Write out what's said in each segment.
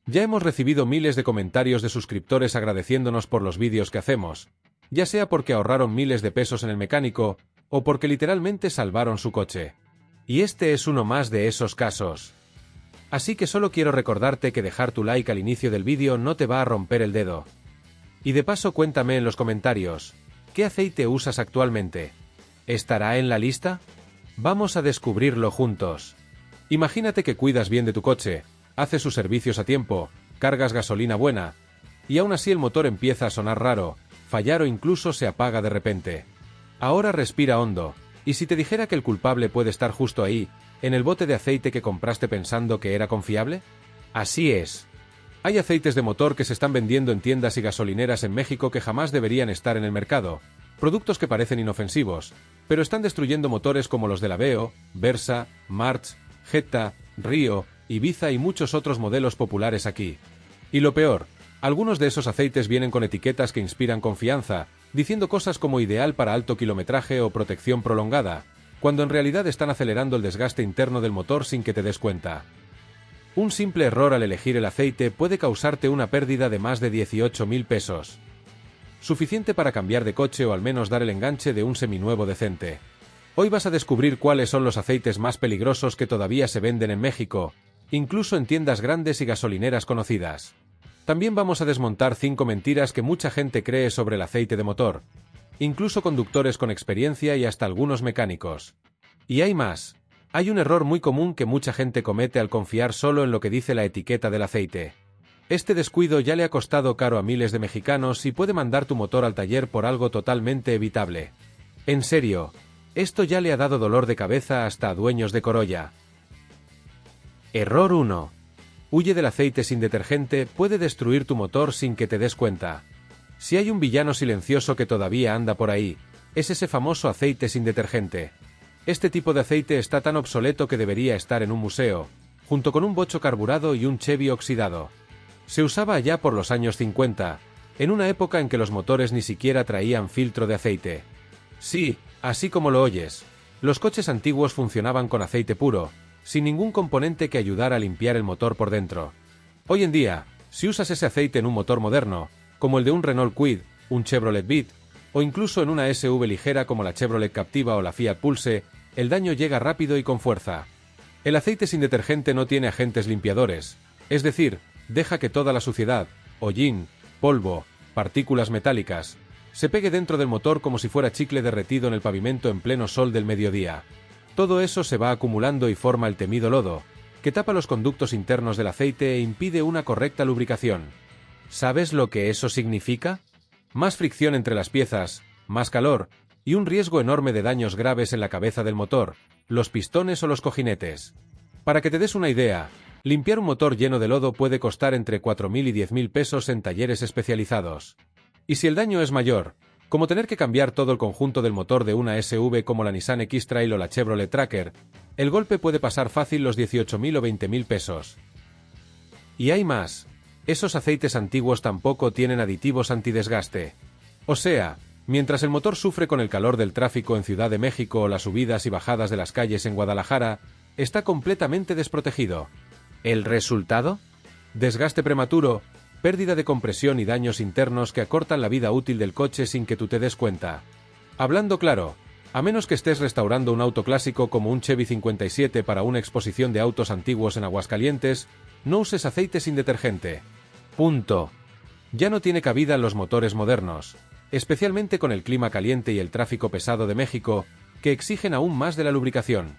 Ya hemos recibido miles de comentarios de suscriptores agradeciéndonos por los vídeos que hacemos, ya sea porque ahorraron miles de pesos en el mecánico, o porque literalmente salvaron su coche. Y este es uno más de esos casos. Así que solo quiero recordarte que dejar tu like al inicio del vídeo no te va a romper el dedo. Y de paso cuéntame en los comentarios, ¿qué aceite usas actualmente? ¿Estará en la lista? Vamos a descubrirlo juntos. Imagínate que cuidas bien de tu coche, haces sus servicios a tiempo, cargas gasolina buena, y aún así el motor empieza a sonar raro, fallar o incluso se apaga de repente. Ahora respira hondo, y si te dijera que el culpable puede estar justo ahí, en el bote de aceite que compraste pensando que era confiable? Así es. Hay aceites de motor que se están vendiendo en tiendas y gasolineras en México que jamás deberían estar en el mercado, productos que parecen inofensivos, pero están destruyendo motores como los de la Veo, Versa, March, Jetta, Río, Ibiza y muchos otros modelos populares aquí. Y lo peor, algunos de esos aceites vienen con etiquetas que inspiran confianza, diciendo cosas como ideal para alto kilometraje o protección prolongada, cuando en realidad están acelerando el desgaste interno del motor sin que te des cuenta. Un simple error al elegir el aceite puede causarte una pérdida de más de 18.000 pesos. Suficiente para cambiar de coche o al menos dar el enganche de un seminuevo decente. Hoy vas a descubrir cuáles son los aceites más peligrosos que todavía se venden en México, incluso en tiendas grandes y gasolineras conocidas. También vamos a desmontar 5 mentiras que mucha gente cree sobre el aceite de motor, incluso conductores con experiencia y hasta algunos mecánicos. Y hay más. Hay un error muy común que mucha gente comete al confiar solo en lo que dice la etiqueta del aceite. Este descuido ya le ha costado caro a miles de mexicanos y puede mandar tu motor al taller por algo totalmente evitable. En serio, esto ya le ha dado dolor de cabeza hasta a dueños de Corolla. Error 1. Huye del aceite sin detergente, puede destruir tu motor sin que te des cuenta. Si hay un villano silencioso que todavía anda por ahí, es ese famoso aceite sin detergente. Este tipo de aceite está tan obsoleto que debería estar en un museo, junto con un bocho carburado y un Chevy oxidado. Se usaba allá por los años 50, en una época en que los motores ni siquiera traían filtro de aceite. Sí, así como lo oyes, los coches antiguos funcionaban con aceite puro, sin ningún componente que ayudara a limpiar el motor por dentro. Hoy en día, si usas ese aceite en un motor moderno, como el de un Renault Kwid, un Chevrolet Beat, o incluso en una SUV ligera como la Chevrolet Captiva o la Fiat Pulse, el daño llega rápido y con fuerza. El aceite sin detergente no tiene agentes limpiadores, es decir, deja que toda la suciedad, hollín, polvo, partículas metálicas, se pegue dentro del motor como si fuera chicle derretido en el pavimento en pleno sol del mediodía. Todo eso se va acumulando y forma el temido lodo, que tapa los conductos internos del aceite e impide una correcta lubricación. ¿Sabes lo que eso significa? Más fricción entre las piezas, más calor, y un riesgo enorme de daños graves en la cabeza del motor, los pistones o los cojinetes. Para que te des una idea, limpiar un motor lleno de lodo puede costar entre 4.000 y 10.000 pesos en talleres especializados. Y si el daño es mayor, como tener que cambiar todo el conjunto del motor de una SUV como la Nissan X-Trail o la Chevrolet Tracker, el golpe puede pasar fácil los 18.000 o 20.000 pesos. Y hay más. Esos aceites antiguos tampoco tienen aditivos antidesgaste. O sea, mientras el motor sufre con el calor del tráfico en Ciudad de México o las subidas y bajadas de las calles en Guadalajara, está completamente desprotegido. ¿El resultado? Desgaste prematuro, pérdida de compresión y daños internos que acortan la vida útil del coche sin que tú te des cuenta. Hablando claro, a menos que estés restaurando un auto clásico como un Chevy 57 para una exposición de autos antiguos en Aguascalientes, no uses aceite sin detergente. Punto. Ya no tiene cabida en los motores modernos, especialmente con el clima caliente y el tráfico pesado de México, que exigen aún más de la lubricación.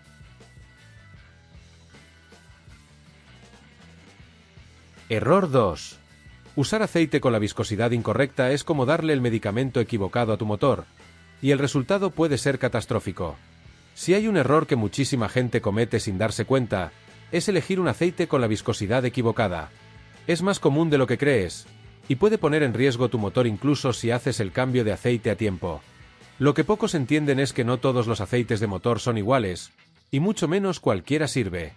Error 2. Usar aceite con la viscosidad incorrecta es como darle el medicamento equivocado a tu motor, y el resultado puede ser catastrófico. Si hay un error que muchísima gente comete sin darse cuenta, es elegir un aceite con la viscosidad equivocada. Es más común de lo que crees, y puede poner en riesgo tu motor incluso si haces el cambio de aceite a tiempo. Lo que pocos entienden es que no todos los aceites de motor son iguales, y mucho menos cualquiera sirve.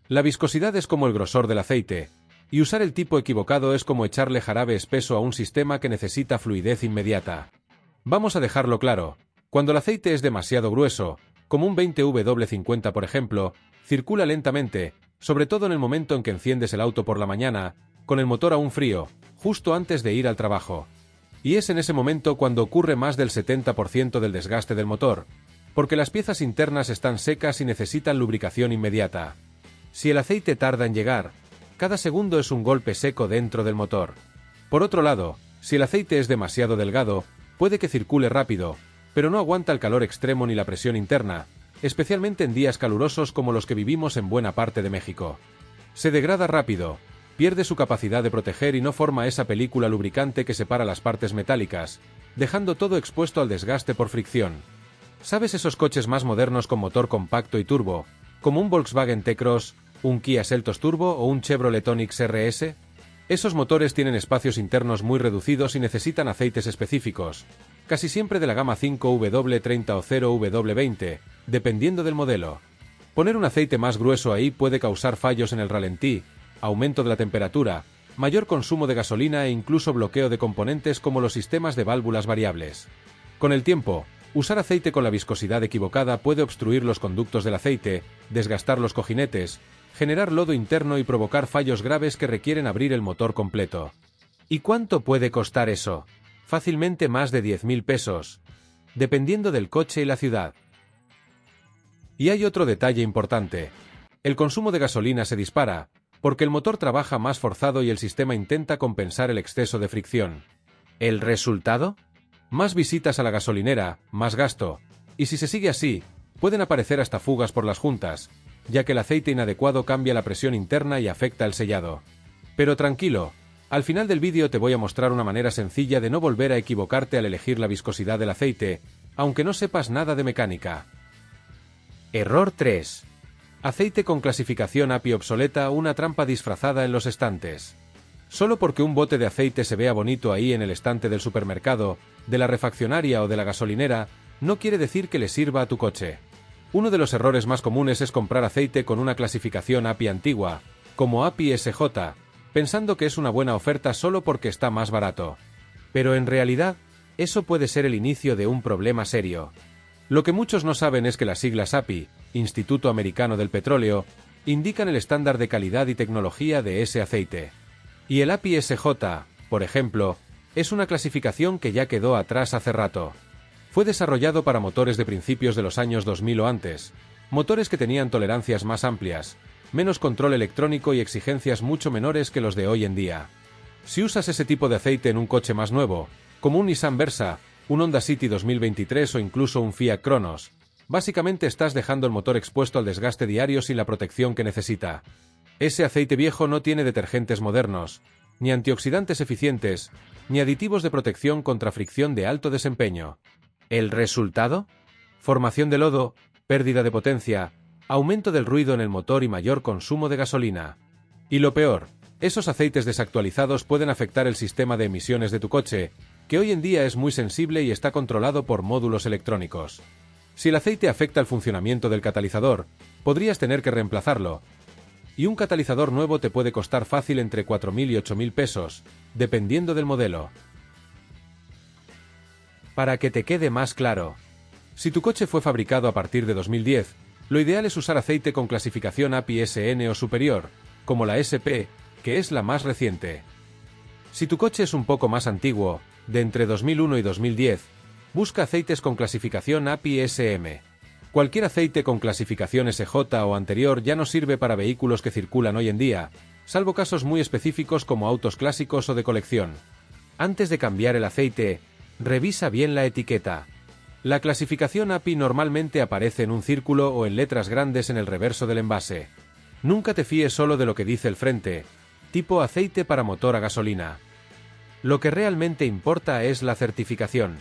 La viscosidad es como el grosor del aceite, y usar el tipo equivocado es como echarle jarabe espeso a un sistema que necesita fluidez inmediata. Vamos a dejarlo claro, cuando el aceite es demasiado grueso, como un 20W50 por ejemplo, circula lentamente, sobre todo en el momento en que enciendes el auto por la mañana, con el motor aún frío, justo antes de ir al trabajo. Y es en ese momento cuando ocurre más del 70% del desgaste del motor, porque las piezas internas están secas y necesitan lubricación inmediata. Si el aceite tarda en llegar, cada segundo es un golpe seco dentro del motor. Por otro lado, si el aceite es demasiado delgado, puede que circule rápido, pero no aguanta el calor extremo ni la presión interna, especialmente en días calurosos como los que vivimos en buena parte de México. Se degrada rápido, pierde su capacidad de proteger y no forma esa película lubricante que separa las partes metálicas, dejando todo expuesto al desgaste por fricción. ¿Sabes esos coches más modernos con motor compacto y turbo, como un Volkswagen T-Cross, un Kia Seltos Turbo o un Chevrolet Onix RS? Esos motores tienen espacios internos muy reducidos y necesitan aceites específicos, casi siempre de la gama 5W30 o 0W20, dependiendo del modelo. Poner un aceite más grueso ahí puede causar fallos en el ralentí, aumento de la temperatura, mayor consumo de gasolina e incluso bloqueo de componentes como los sistemas de válvulas variables. Con el tiempo, usar aceite con la viscosidad equivocada puede obstruir los conductos del aceite, desgastar los cojinetes, generar lodo interno y provocar fallos graves que requieren abrir el motor completo. ¿Y cuánto puede costar eso? Fácilmente más de 10.000 pesos, dependiendo del coche y la ciudad. Y hay otro detalle importante. El consumo de gasolina se dispara, porque el motor trabaja más forzado y el sistema intenta compensar el exceso de fricción. ¿El resultado? Más visitas a la gasolinera, más gasto, y si se sigue así, pueden aparecer hasta fugas por las juntas, ya que el aceite inadecuado cambia la presión interna y afecta el sellado. Pero tranquilo, al final del vídeo te voy a mostrar una manera sencilla de no volver a equivocarte al elegir la viscosidad del aceite, aunque no sepas nada de mecánica. Error 3. Aceite con clasificación API obsoleta, una trampa disfrazada en los estantes. Solo porque un bote de aceite se vea bonito ahí en el estante del supermercado, de la refaccionaria o de la gasolinera, no quiere decir que le sirva a tu coche. Uno de los errores más comunes es comprar aceite con una clasificación API antigua, como API SJ, pensando que es una buena oferta solo porque está más barato. Pero en realidad, eso puede ser el inicio de un problema serio. Lo que muchos no saben es que las siglas API, Instituto Americano del Petróleo, indican el estándar de calidad y tecnología de ese aceite. Y el API SJ, por ejemplo, es una clasificación que ya quedó atrás hace rato. Fue desarrollado para motores de principios de los años 2000 o antes, motores que tenían tolerancias más amplias, menos control electrónico y exigencias mucho menores que los de hoy en día. Si usas ese tipo de aceite en un coche más nuevo, como un Nissan Versa, un Honda City 2023 o incluso un Fiat Cronos, básicamente estás dejando el motor expuesto al desgaste diario sin la protección que necesita. Ese aceite viejo no tiene detergentes modernos, ni antioxidantes eficientes, ni aditivos de protección contra fricción de alto desempeño. ¿El resultado? Formación de lodo, pérdida de potencia, aumento del ruido en el motor y mayor consumo de gasolina. Y lo peor, esos aceites desactualizados pueden afectar el sistema de emisiones de tu coche, que hoy en día es muy sensible y está controlado por módulos electrónicos. Si el aceite afecta el funcionamiento del catalizador, podrías tener que reemplazarlo. Y un catalizador nuevo te puede costar fácil entre 4.000 y 8.000 pesos, dependiendo del modelo. Para que te quede más claro, si tu coche fue fabricado a partir de 2010, lo ideal es usar aceite con clasificación API SN o superior, como la SP, que es la más reciente. Si tu coche es un poco más antiguo, de entre 2001 y 2010, busca aceites con clasificación API SM. Cualquier aceite con clasificación SJ o anterior ya no sirve para vehículos que circulan hoy en día, salvo casos muy específicos como autos clásicos o de colección. Antes de cambiar el aceite, revisa bien la etiqueta. La clasificación API normalmente aparece en un círculo o en letras grandes en el reverso del envase. Nunca te fíes solo de lo que dice el frente, tipo aceite para motor a gasolina. Lo que realmente importa es la certificación.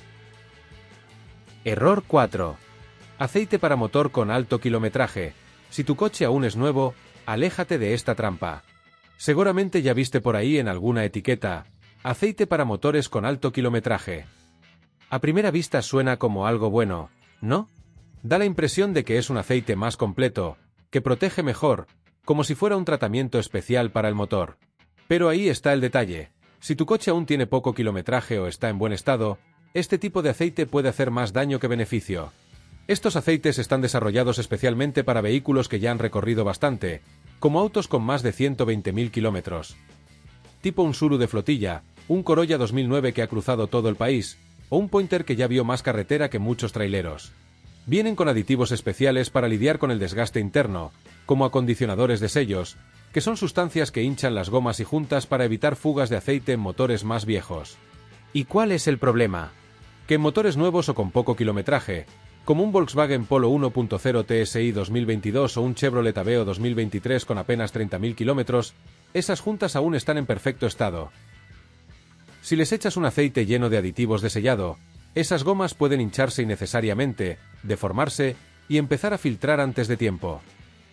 Error 4. Aceite para motor con alto kilometraje. Si tu coche aún es nuevo, aléjate de esta trampa. Seguramente ya viste por ahí en alguna etiqueta, aceite para motores con alto kilometraje. A primera vista suena como algo bueno, ¿no? Da la impresión de que es un aceite más completo, que protege mejor, como si fuera un tratamiento especial para el motor. Pero ahí está el detalle. Si tu coche aún tiene poco kilometraje o está en buen estado, este tipo de aceite puede hacer más daño que beneficio. Estos aceites están desarrollados especialmente para vehículos que ya han recorrido bastante, como autos con más de 120.000 kilómetros. tipo un Tsuru de flotilla, un Corolla 2009 que ha cruzado todo el país, o un Pointer que ya vio más carretera que muchos traileros. Vienen con aditivos especiales para lidiar con el desgaste interno, como acondicionadores de sellos, que son sustancias que hinchan las gomas y juntas para evitar fugas de aceite en motores más viejos. ¿Y cuál es el problema? Que en motores nuevos o con poco kilometraje, como un Volkswagen Polo 1.0 TSI 2022 o un Chevrolet Aveo 2023 con apenas 30.000 kilómetros, esas juntas aún están en perfecto estado. Si les echas un aceite lleno de aditivos de sellado, esas gomas pueden hincharse innecesariamente, deformarse y empezar a filtrar antes de tiempo.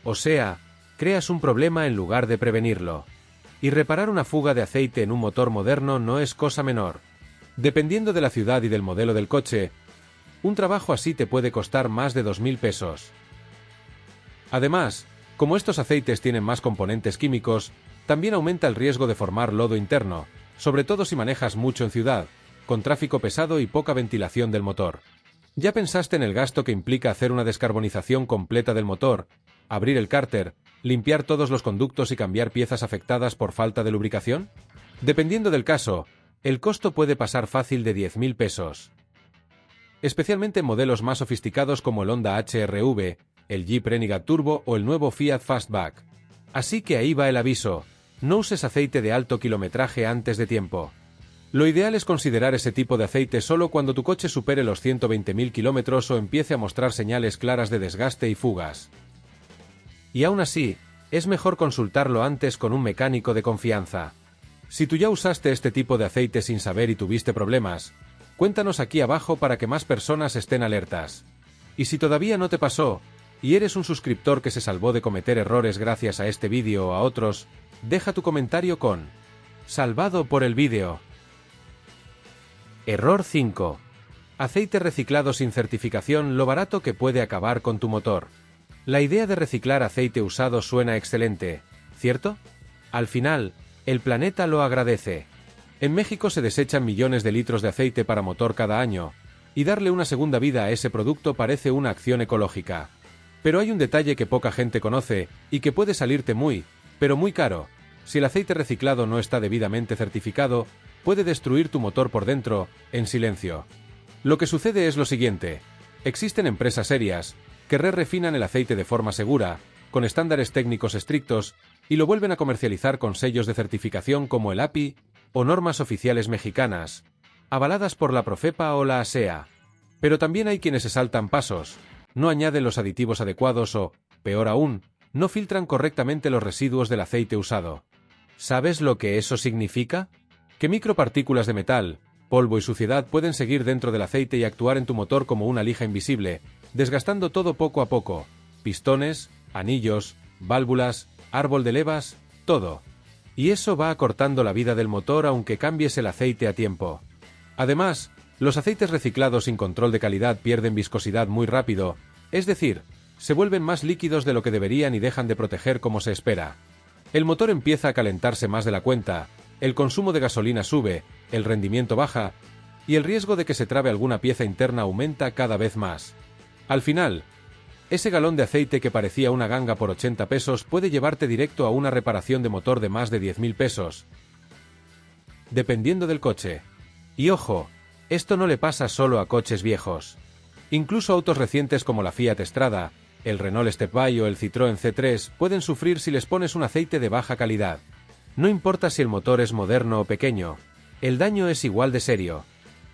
O sea, creas un problema en lugar de prevenirlo. Y reparar una fuga de aceite en un motor moderno no es cosa menor. Dependiendo de la ciudad y del modelo del coche, un trabajo así te puede costar más de 2.000 pesos. Además, como estos aceites tienen más componentes químicos, también aumenta el riesgo de formar lodo interno, sobre todo si manejas mucho en ciudad, con tráfico pesado y poca ventilación del motor. ¿Ya pensaste en el gasto que implica hacer una descarbonización completa del motor, abrir el cárter, limpiar todos los conductos y cambiar piezas afectadas por falta de lubricación? Dependiendo del caso, el costo puede pasar fácil de 10.000 pesos. Especialmente en modelos más sofisticados como el Honda HR-V, el Jeep Renegade Turbo o el nuevo Fiat Fastback. Así que ahí va el aviso: no uses aceite de alto kilometraje antes de tiempo. Lo ideal es considerar ese tipo de aceite solo cuando tu coche supere los 120.000 kilómetros o empiece a mostrar señales claras de desgaste y fugas. Y aún así, es mejor consultarlo antes con un mecánico de confianza. Si tú ya usaste este tipo de aceite sin saber y tuviste problemas, cuéntanos aquí abajo para que más personas estén alertas. Y si todavía no te pasó, y eres un suscriptor que se salvó de cometer errores gracias a este vídeo o a otros, deja tu comentario con "salvado por el vídeo". Error 5. Aceite reciclado sin certificación, lo barato que puede acabar con tu motor. La idea de reciclar aceite usado suena excelente, ¿cierto? Al final, el planeta lo agradece. En México se desechan millones de litros de aceite para motor cada año, y darle una segunda vida a ese producto parece una acción ecológica. Pero hay un detalle que poca gente conoce, y que puede salirte muy, pero muy caro. Si el aceite reciclado no está debidamente certificado, puede destruir tu motor por dentro, en silencio. Lo que sucede es lo siguiente: existen empresas serias, que refinan el aceite de forma segura, con estándares técnicos estrictos, y lo vuelven a comercializar con sellos de certificación como el API, o normas oficiales mexicanas, avaladas por la Profepa o la ASEA. Pero también hay quienes se saltan pasos, no añaden los aditivos adecuados o, peor aún, no filtran correctamente los residuos del aceite usado. ¿Sabes lo que eso significa? Que micropartículas de metal, polvo y suciedad pueden seguir dentro del aceite y actuar en tu motor como una lija invisible, desgastando todo poco a poco: pistones, anillos, válvulas, árbol de levas, todo. Y eso va acortando la vida del motor aunque cambies el aceite a tiempo. Además, los aceites reciclados sin control de calidad pierden viscosidad muy rápido, es decir, se vuelven más líquidos de lo que deberían y dejan de proteger como se espera. El motor empieza a calentarse más de la cuenta, el consumo de gasolina sube, el rendimiento baja, y el riesgo de que se trabe alguna pieza interna aumenta cada vez más. Al final, ese galón de aceite que parecía una ganga por 80 pesos puede llevarte directo a una reparación de motor de más de 10.000 pesos. Dependiendo del coche. Y ojo, esto no le pasa solo a coches viejos. Incluso autos recientes como la Fiat Strada, el Renault Stepway o el Citroën C3 pueden sufrir si les pones un aceite de baja calidad. No importa si el motor es moderno o pequeño, el daño es igual de serio.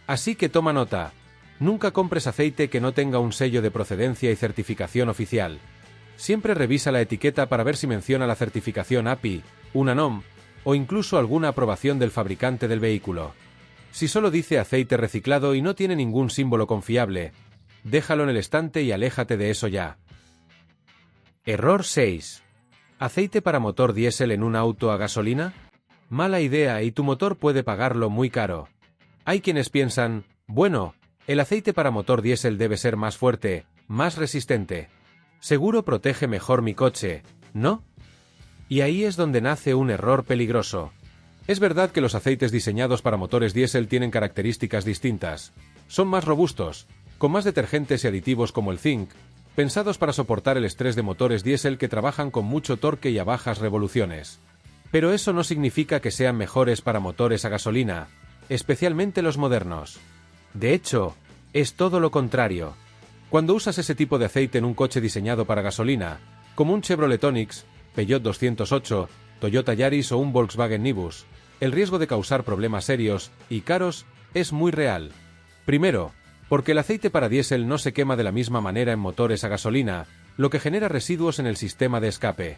Así que toma nota: nunca compres aceite que no tenga un sello de procedencia y certificación oficial. Siempre revisa la etiqueta para ver si menciona la certificación API, una NOM, o incluso alguna aprobación del fabricante del vehículo. Si solo dice aceite reciclado y no tiene ningún símbolo confiable, déjalo en el estante y aléjate de eso ya. Error 6. ¿Aceite para motor diésel en un auto a gasolina? Mala idea y tu motor puede pagarlo muy caro. Hay quienes piensan: bueno, el aceite para motor diésel debe ser más fuerte, más resistente. Seguro protege mejor mi coche, ¿no? Y ahí es donde nace un error peligroso. Es verdad que los aceites diseñados para motores diésel tienen características distintas. Son más robustos, con más detergentes y aditivos como el zinc, pensados para soportar el estrés de motores diésel que trabajan con mucho torque y a bajas revoluciones. Pero eso no significa que sean mejores para motores a gasolina, especialmente los modernos. De hecho, es todo lo contrario. Cuando usas ese tipo de aceite en un coche diseñado para gasolina, como un Chevrolet Onix, Peugeot 208, Toyota Yaris o un Volkswagen Nibus, el riesgo de causar problemas serios y caros es muy real. Primero, porque el aceite para diésel no se quema de la misma manera en motores a gasolina, lo que genera residuos en el sistema de escape.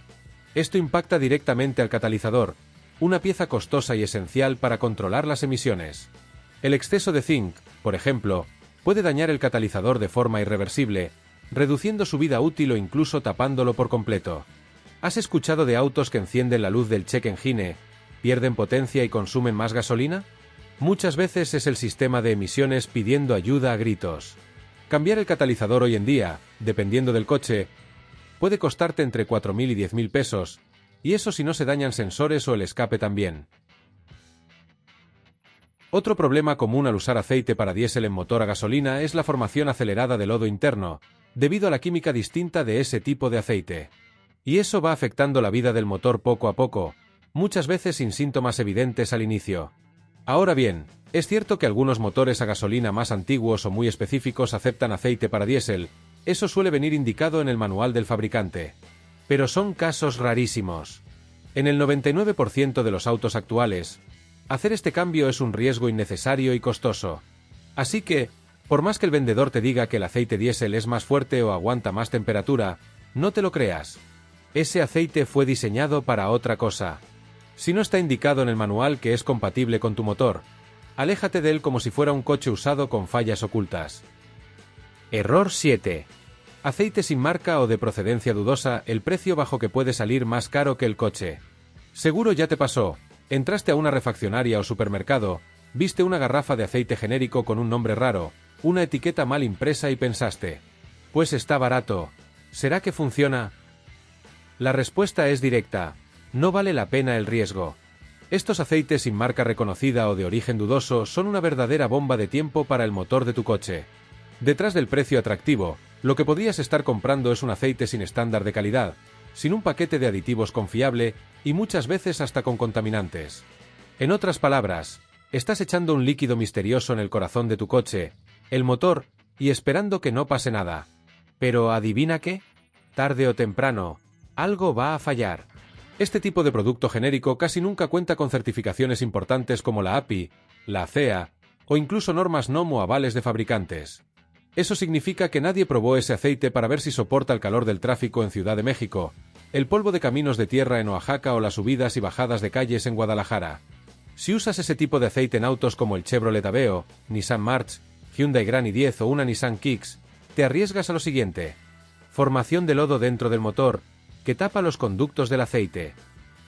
Esto impacta directamente al catalizador, una pieza costosa y esencial para controlar las emisiones. El exceso de zinc, por ejemplo, puede dañar el catalizador de forma irreversible, reduciendo su vida útil o incluso tapándolo por completo. ¿Has escuchado de autos que encienden la luz del check engine, pierden potencia y consumen más gasolina? Muchas veces es el sistema de emisiones pidiendo ayuda a gritos. Cambiar el catalizador hoy en día, dependiendo del coche, puede costarte entre 4.000 y 10.000 pesos, y eso si no se dañan sensores o el escape también. Otro problema común al usar aceite para diésel en motor a gasolina es la formación acelerada de lodo interno, debido a la química distinta de ese tipo de aceite. Y eso va afectando la vida del motor poco a poco, muchas veces sin síntomas evidentes al inicio. Ahora bien, es cierto que algunos motores a gasolina más antiguos o muy específicos aceptan aceite para diésel, eso suele venir indicado en el manual del fabricante. Pero son casos rarísimos. En el 99% de los autos actuales, hacer este cambio es un riesgo innecesario y costoso. Así que, por más que el vendedor te diga que el aceite diésel es más fuerte o aguanta más temperatura, no te lo creas. Ese aceite fue diseñado para otra cosa. Si no está indicado en el manual que es compatible con tu motor, aléjate de él como si fuera un coche usado con fallas ocultas. Error 7. Aceite sin marca o de procedencia dudosa, el precio bajo que puede salir más caro que el coche. Seguro ya te pasó, entraste a una refaccionaria o supermercado, viste una garrafa de aceite genérico con un nombre raro, una etiqueta mal impresa y pensaste, pues está barato, ¿será que funciona? La respuesta es directa, no vale la pena el riesgo. Estos aceites sin marca reconocida o de origen dudoso son una verdadera bomba de tiempo para el motor de tu coche. Detrás del precio atractivo, lo que podrías estar comprando es un aceite sin estándar de calidad, sin un paquete de aditivos confiable y muchas veces hasta con contaminantes. En otras palabras, estás echando un líquido misterioso en el corazón de tu coche, el motor, y esperando que no pase nada. Pero ¿adivina qué? Tarde o temprano, algo va a fallar. Este tipo de producto genérico casi nunca cuenta con certificaciones importantes como la API, la ACEA, o incluso normas NOM o avales de fabricantes. Eso significa que nadie probó ese aceite para ver si soporta el calor del tráfico en Ciudad de México, el polvo de caminos de tierra en Oaxaca o las subidas y bajadas de calles en Guadalajara. Si usas ese tipo de aceite en autos como el Chevrolet Aveo, Nissan March, Hyundai Grand i10 o una Nissan Kicks, te arriesgas a lo siguiente. Formación de lodo dentro del motor, que tapa los conductos del aceite.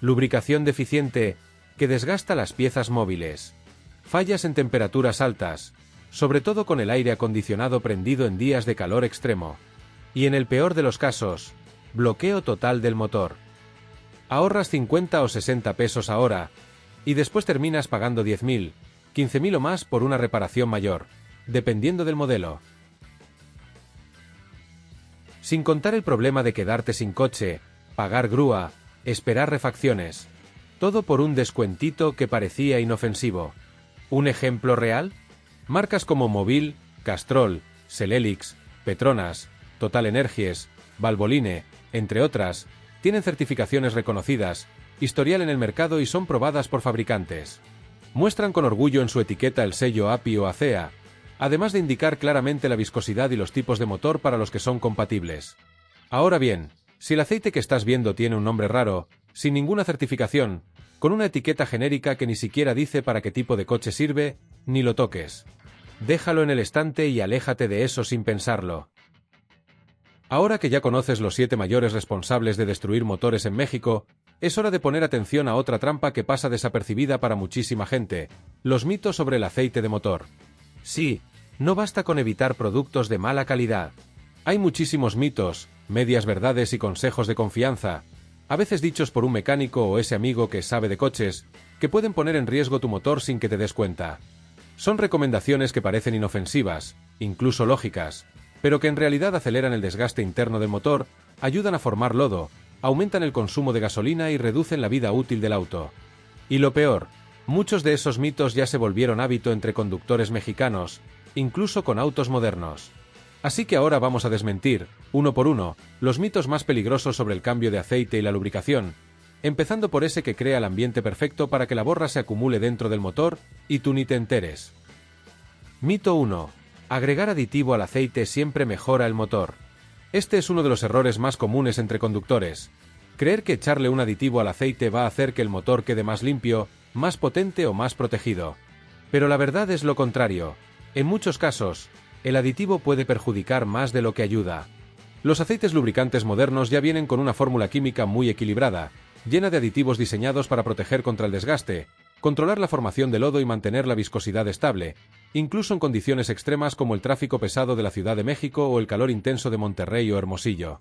Lubricación deficiente, que desgasta las piezas móviles. Fallas en temperaturas altas, sobre todo con el aire acondicionado prendido en días de calor extremo. Y en el peor de los casos, bloqueo total del motor. Ahorras 50 o 60 pesos ahora, y después terminas pagando 10.000, 15.000 o más por una reparación mayor, dependiendo del modelo. Sin contar el problema de quedarte sin coche, pagar grúa, esperar refacciones. Todo por un descuentito que parecía inofensivo. ¿Un ejemplo real? Marcas como Mobil, Castrol, Selelix, Petronas, Total Energies, Valvoline, entre otras, tienen certificaciones reconocidas, historial en el mercado y son probadas por fabricantes. Muestran con orgullo en su etiqueta el sello API o ACEA, además de indicar claramente la viscosidad y los tipos de motor para los que son compatibles. Ahora bien, si el aceite que estás viendo tiene un nombre raro, sin ninguna certificación, con una etiqueta genérica que ni siquiera dice para qué tipo de coche sirve, ni lo toques. Déjalo en el estante y aléjate de eso sin pensarlo. Ahora que ya conoces los 7 mayores responsables de destruir motores en México, es hora de poner atención a otra trampa que pasa desapercibida para muchísima gente, los mitos sobre el aceite de motor. Sí, no basta con evitar productos de mala calidad. Hay muchísimos mitos, medias verdades y consejos de confianza, a veces dichos por un mecánico o ese amigo que sabe de coches, que pueden poner en riesgo tu motor sin que te des cuenta. Son recomendaciones que parecen inofensivas, incluso lógicas, pero que en realidad aceleran el desgaste interno del motor, ayudan a formar lodo, aumentan el consumo de gasolina y reducen la vida útil del auto. Y lo peor, muchos de esos mitos ya se volvieron hábito entre conductores mexicanos, incluso con autos modernos. Así que ahora vamos a desmentir, uno por uno, los mitos más peligrosos sobre el cambio de aceite y la lubricación, empezando por ese que crea el ambiente perfecto para que la borra se acumule dentro del motor y tú ni te enteres. Mito 1. Agregar aditivo al aceite siempre mejora el motor. Este es uno de los errores más comunes entre conductores. Creer que echarle un aditivo al aceite va a hacer que el motor quede más limpio, más potente o más protegido. Pero la verdad es lo contrario. En muchos casos, el aditivo puede perjudicar más de lo que ayuda. Los aceites lubricantes modernos ya vienen con una fórmula química muy equilibrada, llena de aditivos diseñados para proteger contra el desgaste, controlar la formación de lodo y mantener la viscosidad estable, incluso en condiciones extremas como el tráfico pesado de la Ciudad de México o el calor intenso de Monterrey o Hermosillo.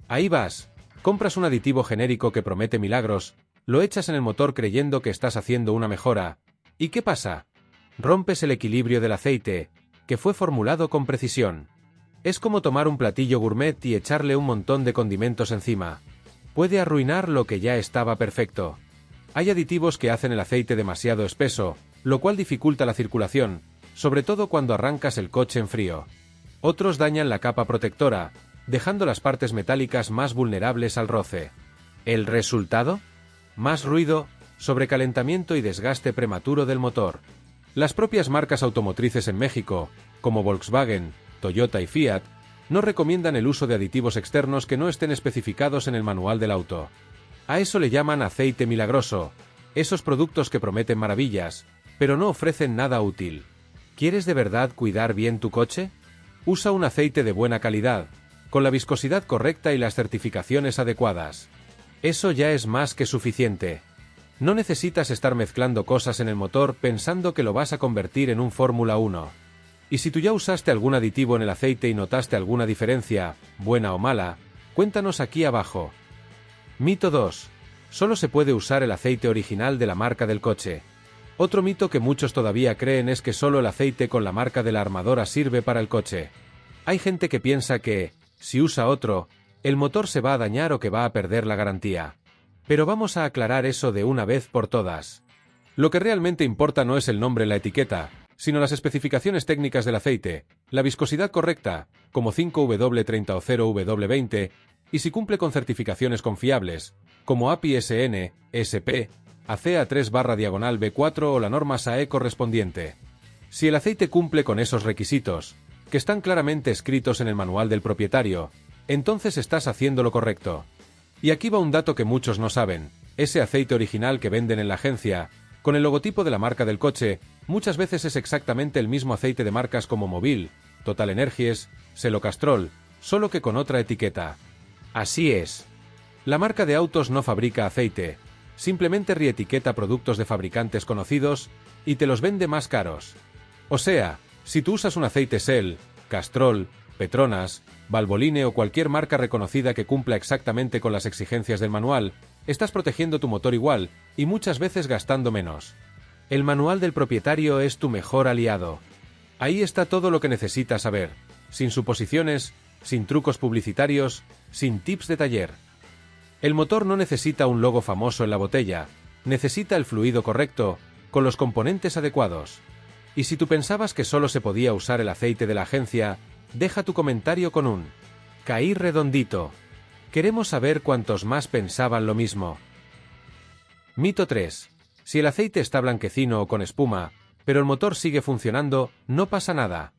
Ahí vas, compras un aditivo genérico que promete milagros, lo echas en el motor creyendo que estás haciendo una mejora. ¿Y qué pasa? Rompes el equilibrio del aceite, que fue formulado con precisión. Es como tomar un platillo gourmet y echarle un montón de condimentos encima. Puede arruinar lo que ya estaba perfecto. Hay aditivos que hacen el aceite demasiado espeso, lo cual dificulta la circulación, sobre todo cuando arrancas el coche en frío. Otros dañan la capa protectora, dejando las partes metálicas más vulnerables al roce. ¿El resultado? Más ruido, sobrecalentamiento y desgaste prematuro del motor. Las propias marcas automotrices en México, como Volkswagen, Toyota y Fiat, no recomiendan el uso de aditivos externos que no estén especificados en el manual del auto. A eso le llaman aceite milagroso, esos productos que prometen maravillas, pero no ofrecen nada útil. ¿Quieres de verdad cuidar bien tu coche? Usa un aceite de buena calidad, con la viscosidad correcta y las certificaciones adecuadas. Eso ya es más que suficiente. No necesitas estar mezclando cosas en el motor pensando que lo vas a convertir en un Fórmula 1. Y si tú ya usaste algún aditivo en el aceite y notaste alguna diferencia, buena o mala, cuéntanos aquí abajo. Mito 2. Solo se puede usar el aceite original de la marca del coche. Otro mito que muchos todavía creen es que solo el aceite con la marca de la armadora sirve para el coche. Hay gente que piensa que, si usa otro, el motor se va a dañar o que va a perder la garantía. Pero vamos a aclarar eso de una vez por todas. Lo que realmente importa no es el nombre en la etiqueta, sino las especificaciones técnicas del aceite, la viscosidad correcta, como 5W30 o 0W20, y si cumple con certificaciones confiables, como API SN, SP, ACEA 3/B4 o la norma SAE correspondiente. Si el aceite cumple con esos requisitos, que están claramente escritos en el manual del propietario, entonces estás haciendo lo correcto. Y aquí va un dato que muchos no saben: ese aceite original que venden en la agencia, con el logotipo de la marca del coche, muchas veces es exactamente el mismo aceite de marcas como Mobil, Total Energies, Celocastrol, solo que con otra etiqueta. Así es. La marca de autos no fabrica aceite, simplemente reetiqueta productos de fabricantes conocidos y te los vende más caros. O sea, si tú usas un aceite Shell, Castrol, Petronas, Valvoline o cualquier marca reconocida que cumpla exactamente con las exigencias del manual, estás protegiendo tu motor igual, y muchas veces gastando menos. El manual del propietario es tu mejor aliado. Ahí está todo lo que necesitas saber, sin suposiciones, sin trucos publicitarios, sin tips de taller. El motor no necesita un logo famoso en la botella, necesita el fluido correcto, con los componentes adecuados. Y si tú pensabas que solo se podía usar el aceite de la agencia, deja tu comentario con un caí redondito. Queremos saber cuántos más pensaban lo mismo. Mito 3. Si el aceite está blanquecino o con espuma, pero el motor sigue funcionando, no pasa nada.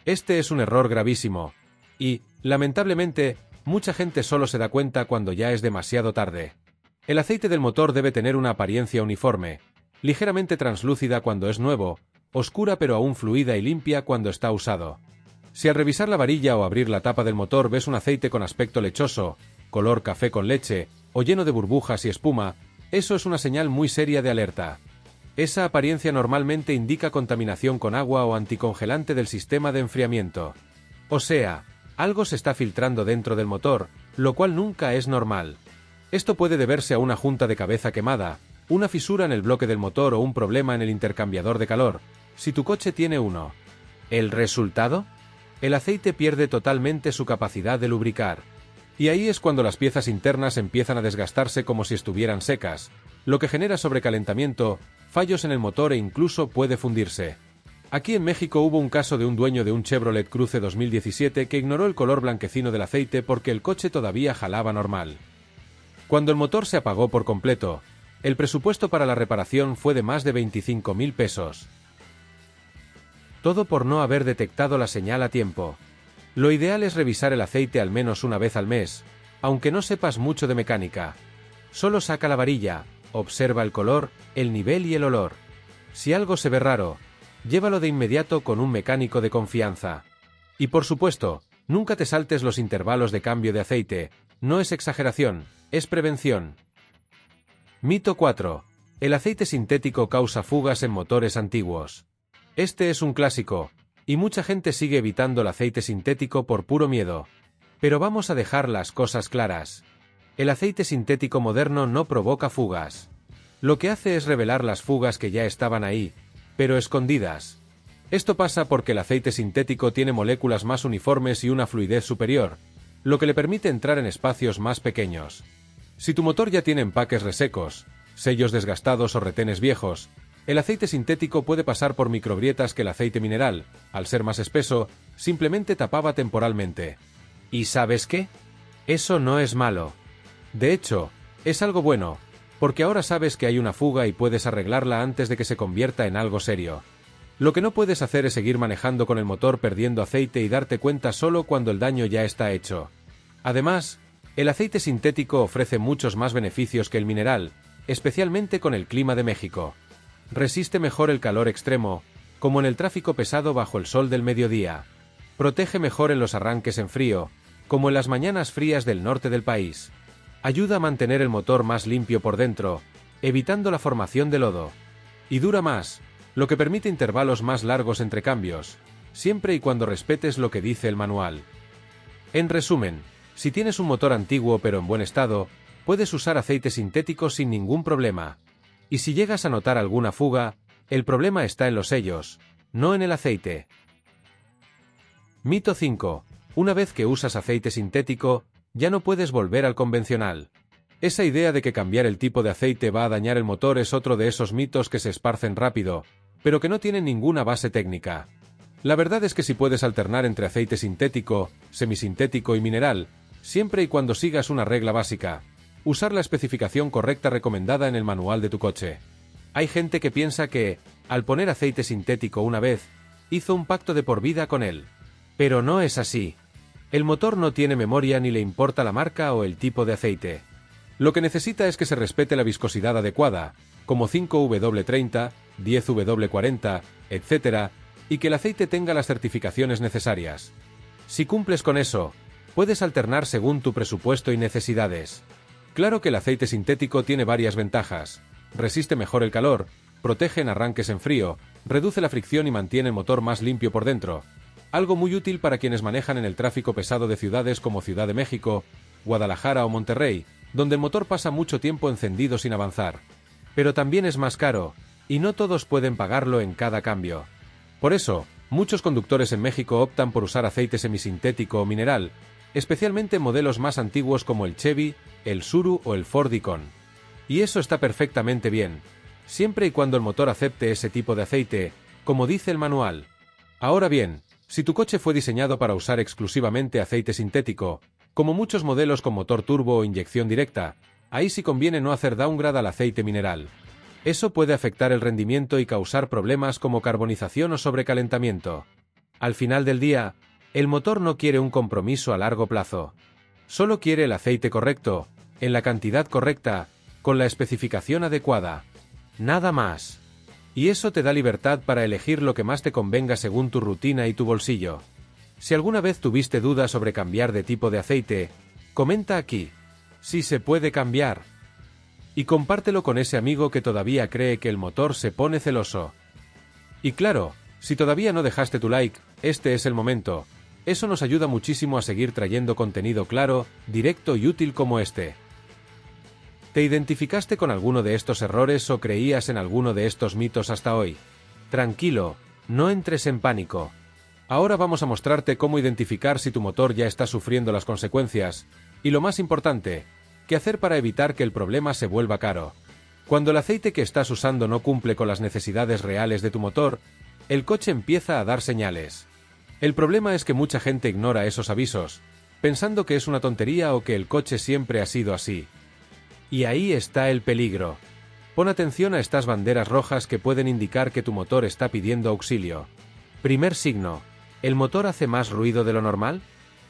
Este es un error gravísimo. Y, lamentablemente, mucha gente solo se da cuenta cuando ya es demasiado tarde. El aceite del motor debe tener una apariencia uniforme, ligeramente translúcida cuando es nuevo, oscura pero aún fluida y limpia cuando está usado. Si al revisar la varilla o abrir la tapa del motor ves un aceite con aspecto lechoso, color café con leche, o lleno de burbujas y espuma, eso es una señal muy seria de alerta. Esa apariencia normalmente indica contaminación con agua o anticongelante del sistema de enfriamiento. O sea, algo se está filtrando dentro del motor, lo cual nunca es normal. Esto puede deberse a una junta de cabeza quemada, una fisura en el bloque del motor o un problema en el intercambiador de calor, si tu coche tiene uno. ¿El resultado? El aceite pierde totalmente su capacidad de lubricar. Y ahí es cuando las piezas internas empiezan a desgastarse como si estuvieran secas, lo que genera sobrecalentamiento, fallos en el motor e incluso puede fundirse. Aquí en México hubo un caso de un dueño de un Chevrolet Cruze 2017 que ignoró el color blanquecino del aceite porque el coche todavía jalaba normal. Cuando el motor se apagó por completo, el presupuesto para la reparación fue de más de 25.000 pesos. Todo por no haber detectado la señal a tiempo. Lo ideal es revisar el aceite al menos una vez al mes, aunque no sepas mucho de mecánica. Solo saca la varilla, observa el color, el nivel y el olor. Si algo se ve raro, llévalo de inmediato con un mecánico de confianza. Y por supuesto, nunca te saltes los intervalos de cambio de aceite, no es exageración, es prevención. Mito 4. El aceite sintético causa fugas en motores antiguos. Este es un clásico, y mucha gente sigue evitando el aceite sintético por puro miedo. Pero vamos a dejar las cosas claras. El aceite sintético moderno no provoca fugas. Lo que hace es revelar las fugas que ya estaban ahí, pero escondidas. Esto pasa porque el aceite sintético tiene moléculas más uniformes y una fluidez superior, lo que le permite entrar en espacios más pequeños. Si tu motor ya tiene empaques resecos, sellos desgastados o retenes viejos, el aceite sintético puede pasar por microgrietas que el aceite mineral, al ser más espeso, simplemente tapaba temporalmente. ¿Y sabes qué? Eso no es malo. De hecho, es algo bueno, porque ahora sabes que hay una fuga y puedes arreglarla antes de que se convierta en algo serio. Lo que no puedes hacer es seguir manejando con el motor perdiendo aceite y darte cuenta solo cuando el daño ya está hecho. Además, el aceite sintético ofrece muchos más beneficios que el mineral, especialmente con el clima de México. Resiste mejor el calor extremo, como en el tráfico pesado bajo el sol del mediodía. Protege mejor en los arranques en frío, como en las mañanas frías del norte del país. Ayuda a mantener el motor más limpio por dentro, evitando la formación de lodo. Y dura más, lo que permite intervalos más largos entre cambios, siempre y cuando respetes lo que dice el manual. En resumen, si tienes un motor antiguo pero en buen estado, puedes usar aceite sintético sin ningún problema. Y si llegas a notar alguna fuga, el problema está en los sellos, no en el aceite. Mito 5. Una vez que usas aceite sintético, ya no puedes volver al convencional. Esa idea de que cambiar el tipo de aceite va a dañar el motor es otro de esos mitos que se esparcen rápido, pero que no tienen ninguna base técnica. La verdad es que si puedes alternar entre aceite sintético, semisintético y mineral, siempre y cuando sigas una regla básica, usar la especificación correcta recomendada en el manual de tu coche. Hay gente que piensa que, al poner aceite sintético una vez, hizo un pacto de por vida con él. Pero no es así. El motor no tiene memoria ni le importa la marca o el tipo de aceite. Lo que necesita es que se respete la viscosidad adecuada, como 5W30, 10W40, etc., y que el aceite tenga las certificaciones necesarias. Si cumples con eso, puedes alternar según tu presupuesto y necesidades. Claro que el aceite sintético tiene varias ventajas. Resiste mejor el calor, protege en arranques en frío, reduce la fricción y mantiene el motor más limpio por dentro. Algo muy útil para quienes manejan en el tráfico pesado de ciudades como Ciudad de México, Guadalajara o Monterrey, donde el motor pasa mucho tiempo encendido sin avanzar. Pero también es más caro, y no todos pueden pagarlo en cada cambio. Por eso, muchos conductores en México optan por usar aceite semisintético o mineral, especialmente en modelos más antiguos como el Chevy, el Tsuru o el Ford Icon. Y eso está perfectamente bien, siempre y cuando el motor acepte ese tipo de aceite, como dice el manual. Ahora bien, si tu coche fue diseñado para usar exclusivamente aceite sintético, como muchos modelos con motor turbo o inyección directa, ahí sí conviene no hacer downgrade al aceite mineral. Eso puede afectar el rendimiento y causar problemas como carbonización o sobrecalentamiento. Al final del día, el motor no quiere un compromiso a largo plazo. Solo quiere el aceite correcto, en la cantidad correcta, con la especificación adecuada. Nada más. Y eso te da libertad para elegir lo que más te convenga según tu rutina y tu bolsillo. Si alguna vez tuviste dudas sobre cambiar de tipo de aceite, comenta aquí. Si se puede cambiar. Y compártelo con ese amigo que todavía cree que el motor se pone celoso. Y claro, si todavía no dejaste tu like, este es el momento. Eso nos ayuda muchísimo a seguir trayendo contenido claro, directo y útil como este. ¿Te identificaste con alguno de estos errores o creías en alguno de estos mitos hasta hoy? Tranquilo, no entres en pánico. Ahora vamos a mostrarte cómo identificar si tu motor ya está sufriendo las consecuencias, Y lo más importante, ¿qué hacer para evitar que el problema se vuelva caro? Cuando el aceite que estás usando no cumple con las necesidades reales de tu motor, el coche empieza a dar señales. El problema es que mucha gente ignora esos avisos, pensando que es una tontería o que el coche siempre ha sido así. Y ahí está el peligro. Pon atención a estas banderas rojas que pueden indicar que tu motor está pidiendo auxilio. Primer signo: ¿el motor hace más ruido de lo normal?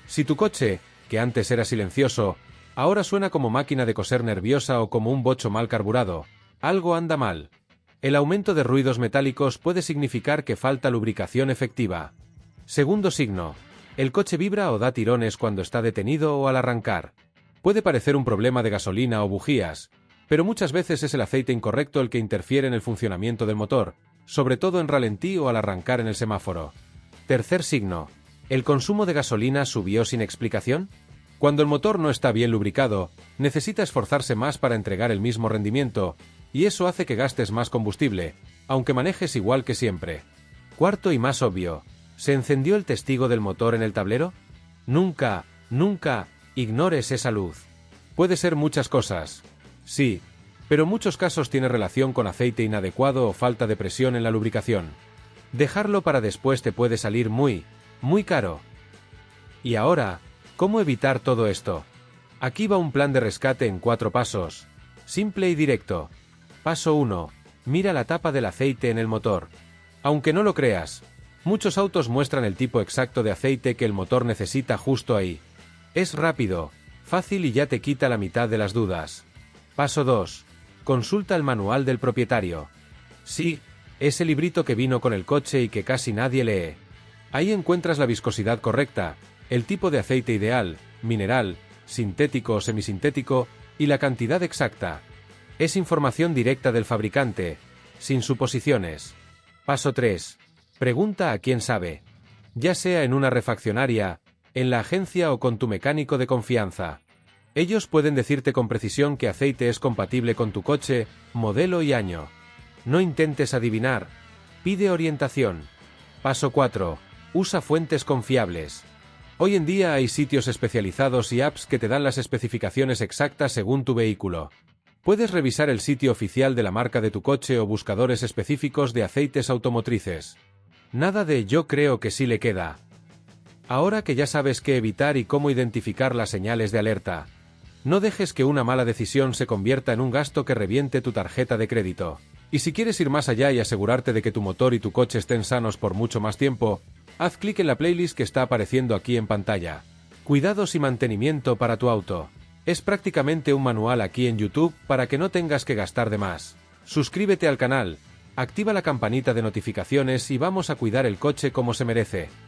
Si tu coche, que antes era silencioso, ahora suena como máquina de coser nerviosa o como un bocho mal carburado, algo anda mal. El aumento de ruidos metálicos puede significar que falta lubricación efectiva. Segundo signo: el coche vibra o da tirones cuando está detenido o al arrancar. Puede parecer un problema de gasolina o bujías, pero muchas veces es el aceite incorrecto el que interfiere en el funcionamiento del motor, sobre todo en ralentí o al arrancar en el semáforo. Tercer signo: ¿el consumo de gasolina subió sin explicación? Cuando el motor no está bien lubricado, necesita esforzarse más para entregar el mismo rendimiento, y eso hace que gastes más combustible, aunque manejes igual que siempre. Cuarto y más obvio: ¿se encendió el testigo del motor en el tablero? Nunca ignores esa luz. Puede ser muchas cosas. Sí, pero en muchos casos tiene relación con aceite inadecuado o falta de presión en la lubricación. Dejarlo para después te puede salir muy caro. Y ahora, ¿cómo evitar todo esto? Aquí va un plan de rescate en 4 pasos. Simple y directo. Paso 1. Mira la tapa del aceite en el motor. Aunque no lo creas, muchos autos muestran el tipo exacto de aceite que el motor necesita justo ahí. Es rápido, fácil y ya te quita la mitad de las dudas. Paso 2. Consulta el manual del propietario. Sí, ese librito que vino con el coche y que casi nadie lee. Ahí encuentras la viscosidad correcta, el tipo de aceite ideal, mineral, sintético o semisintético, y la cantidad exacta. Es información directa del fabricante, sin suposiciones. Paso 3. Pregunta a quien sabe. Ya sea en una refaccionaria, en la agencia o con tu mecánico de confianza. Ellos pueden decirte con precisión qué aceite es compatible con tu coche, modelo y año. No intentes adivinar. Pide orientación. Paso 4. Usa fuentes confiables. Hoy en día hay sitios especializados y apps que te dan las especificaciones exactas según tu vehículo. Puedes revisar el sitio oficial de la marca de tu coche o buscadores específicos de aceites automotrices. Nada de "yo creo que sí le queda". Ahora que ya sabes qué evitar y cómo identificar las señales de alerta, no dejes que una mala decisión se convierta en un gasto que reviente tu tarjeta de crédito. Y si quieres ir más allá y asegurarte de que tu motor y tu coche estén sanos por mucho más tiempo, haz clic en la playlist que está apareciendo aquí en pantalla. Cuidados y mantenimiento para tu auto. Es prácticamente un manual aquí en YouTube para que no tengas que gastar de más. Suscríbete al canal, activa la campanita de notificaciones y vamos a cuidar el coche como se merece.